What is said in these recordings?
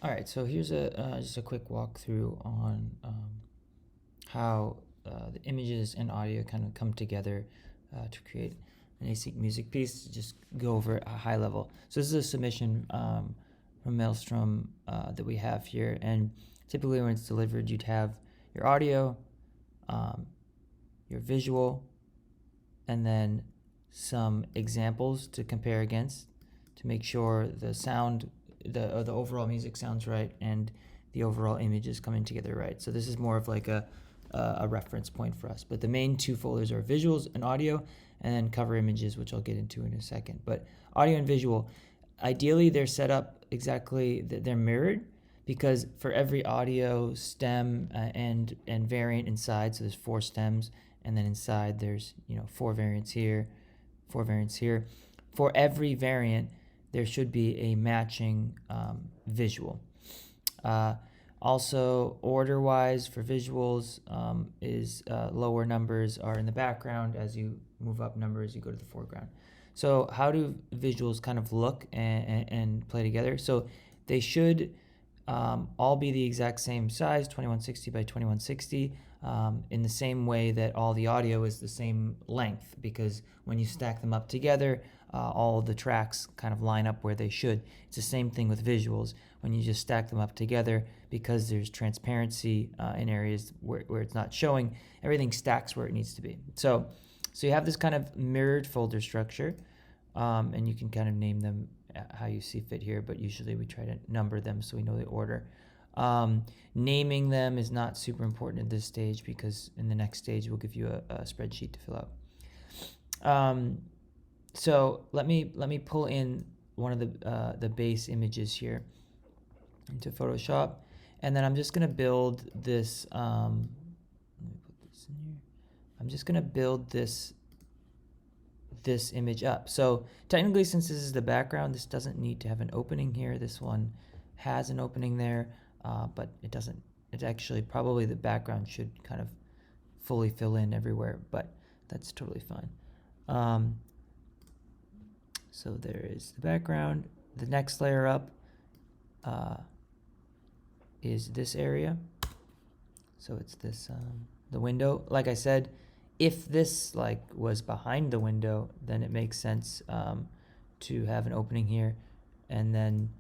All right, so here's just a quick walkthrough on how the images and audio kind of come together to create an async music piece. Just go over a high level. So this is a submission from Maelstrom that we have here, and typically when it's delivered, you'd have your audio, your visual, and then some examples to compare against to make sure the sound, the overall music sounds right and the overall image is coming together right. So this is more of like a reference point for us. But the main two folders are visuals and audio, and then cover images, which I'll get into in a second. But audio and visual, ideally they're set up exactly, they're mirrored, because for every audio stem and variant inside, so there's 4 stems, and then inside there's 4 variants here, 4 variants here. For every variant, there should be a matching visual. Also, order-wise for visuals is lower numbers are in the background. As you move up numbers, you go to the foreground. So how do visuals kind of look and play together? So they should all be the exact same size, 2160 by 2160, in the same way that all the audio is the same length, because when you stack them up together, all of the tracks kind of line up where they should. It's the same thing with visuals. When you just stack them up together, because there's transparency in areas where it's not showing, everything stacks where it needs to be. So you have this kind of mirrored folder structure, and you can kind of name them how you see fit here, but usually we try to number them so we know the order. Naming them is not super important at this stage, because in the next stage we'll give you a spreadsheet to fill out. So let me pull in one of the base images here into Photoshop, and then I'm just gonna build this. Let me put this in here. I'm just gonna build this image up. So technically, since this is the background, this doesn't need to have an opening here. This one has an opening there, but it doesn't. It actually, probably the background should kind of fully fill in everywhere, but that's totally fine. So there is the background. The next layer up is this area. So it's this the window. Like I said, if this was behind the window, then it makes sense to have an opening here, and then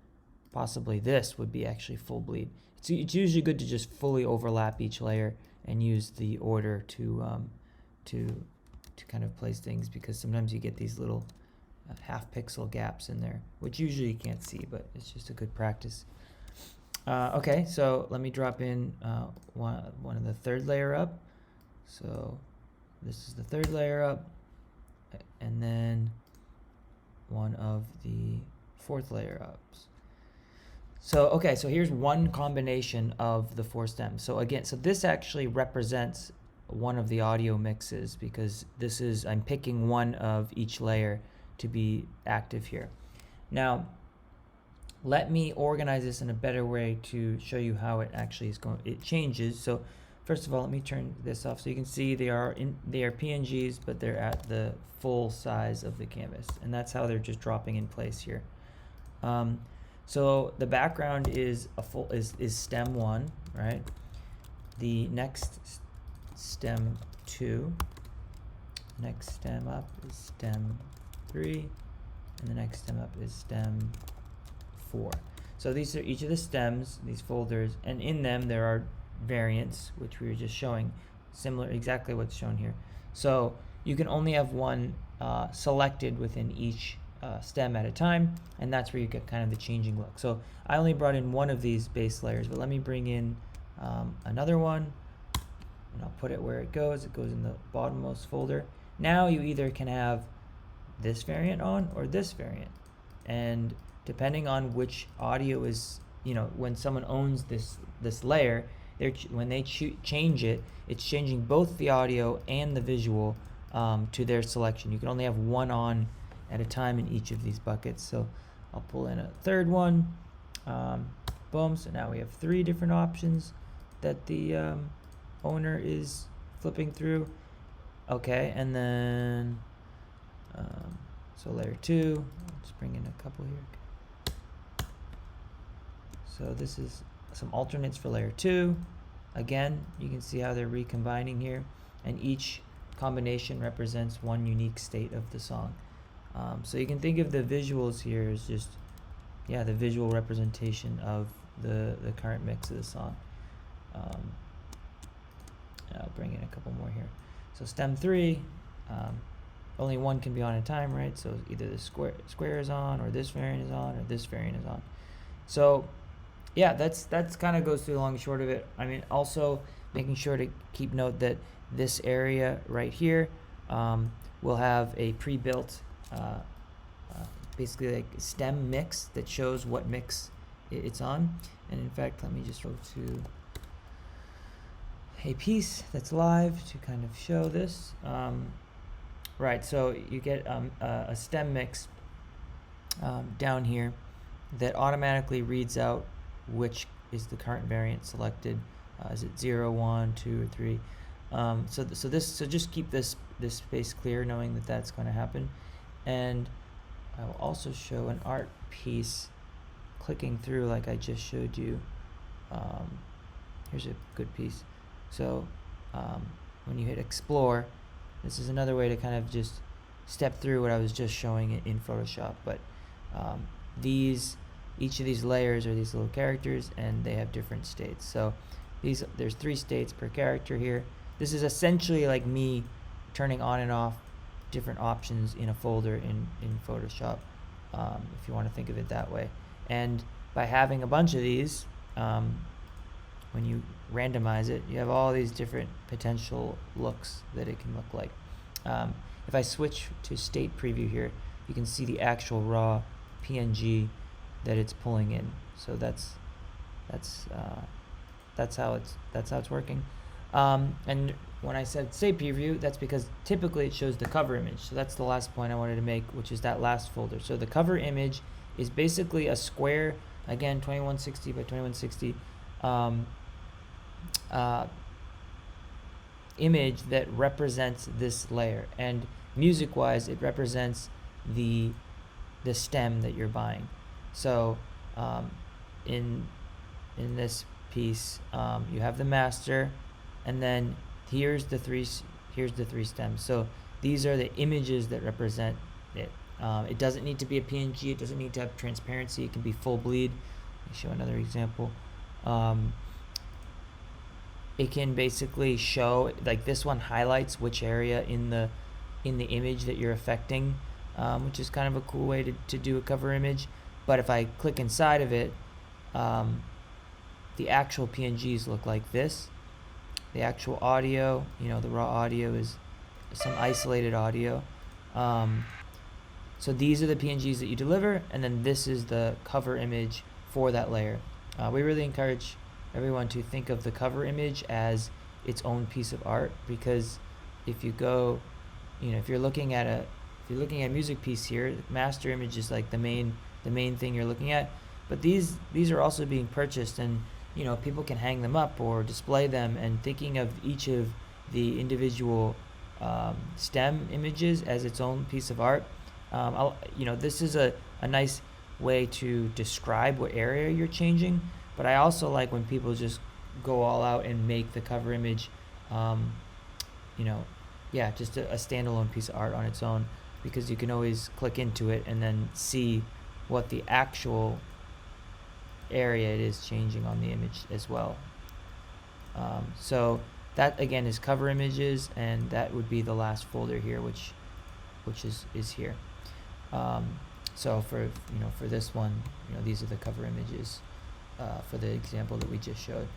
possibly this would be actually full bleed. It's usually good to just fully overlap each layer and use the order to kind of place things, because sometimes you get these little half pixel gaps in there, which usually you can't see, but it's just a good practice. Okay, so let me drop in one of the third layer up. So this is the third layer up, and then one of the fourth layer ups. So okay, so here's one combination of the 4 stems. So again, so this actually represents one of the audio mixes, because this is, I'm picking one of each layer to be active here. Now, let me organize this in a better way to show you how it actually is going. It changes. So first of all, let me turn this off so you can see they are PNGs, but they're at the full size of the canvas, and that's how they're just dropping in place here. So the background is is stem 1, right? The next stem 2. Next stem up is stem 3, and the next stem up is stem 4. So these are each of the stems, these folders, and in them there are variants, which we were just showing, similar, exactly what's shown here. So you can only have one selected within each stem at a time, and that's where you get kind of the changing look. So I only brought in one of these base layers, but let me bring in another one, and I'll put it where it goes. It goes in the bottommost folder. Now you either can have this variant on or this variant, and depending on which audio is, when someone owns this layer, when they change it, it's changing both the audio and the visual to their selection. You can only have one on at a time in each of these buckets. So I'll pull in a third one. Boom. So now we have 3 different options that the owner is flipping through. Okay, and then so layer 2. Let's bring in a couple here. So this is some alternates for layer 2. Again, you can see how they're recombining here, and each combination represents one unique state of the song. So you can think of the visuals here as just, yeah, the visual representation of the current mix of the song. I'll bring in a couple more here. So stem 3, only one can be on at a time, right? So either the square is on, or this variant is on, or this variant is on. So yeah, that's kind of goes through the long and short of it. I mean, also making sure to keep note that this area right here will have a pre-built basically like stem mix that shows what mix it's on. And in fact, let me just go to a piece that's live to kind of show this. Right, so you get a stem mix down here that automatically reads out which is the current variant selected. Is it 0, 1, 2, or 3? So just keep this space clear, knowing that that's going to happen. And I will also show an art piece clicking through like I just showed you. Here's a good piece. So when you hit explore, this is another way to kind of just step through what I was just showing in Photoshop. But each of these layers are these little characters, and they have different states. So there's 3 states per character here. This is essentially like me turning on and off different options in a folder in Photoshop, if you want to think of it that way. And by having a bunch of these, when you randomize it, you have all these different potential looks that it can look like. If I switch to state preview here, you can see the actual raw PNG that it's pulling in. So that's how it's working. And when I said state preview, that's because typically it shows the cover image. So that's the last point I wanted to make, which is that last folder. So the cover image is basically a square, again, 2160 by 2160 image that represents this layer. And music-wise, it represents the stem that you're buying. So in this piece, you have the master, and then here's the three stems. So these are the images that represent it. It doesn't need to be a PNG. It doesn't need to have transparency. It can be full bleed. Let me show another example. It can basically show, like this one highlights which area in the image that you're affecting, which is kind of a cool way to do a cover image. But if I click inside of it, the actual PNGs look like this. The actual audio, the raw audio is some isolated audio. So these are the PNGs that you deliver, and then this is the cover image for that layer. We really encourage everyone to think of the cover image as its own piece of art, because if you go, if you're looking at a music piece here, the master image is like the main thing you're looking at. But these are also being purchased, and people can hang them up or display them, and thinking of each of the individual stem images as its own piece of art. This is a nice way to describe what area you're changing. But I also like when people just go all out and make the cover image, just a standalone piece of art on its own, because you can always click into it and then see what the actual area it is changing on the image as well. So that again is cover images, and that would be the last folder here, which is here. So for this one, these are the cover images for the example that we just showed.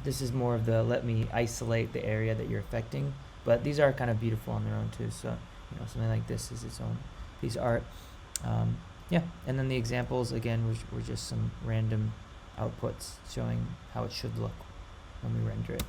This is more of the let me isolate the area that you're affecting, but these are kind of beautiful on their own too. So something like this is its own piece of art. And then the examples again were just some random outputs showing how it should look when we render it.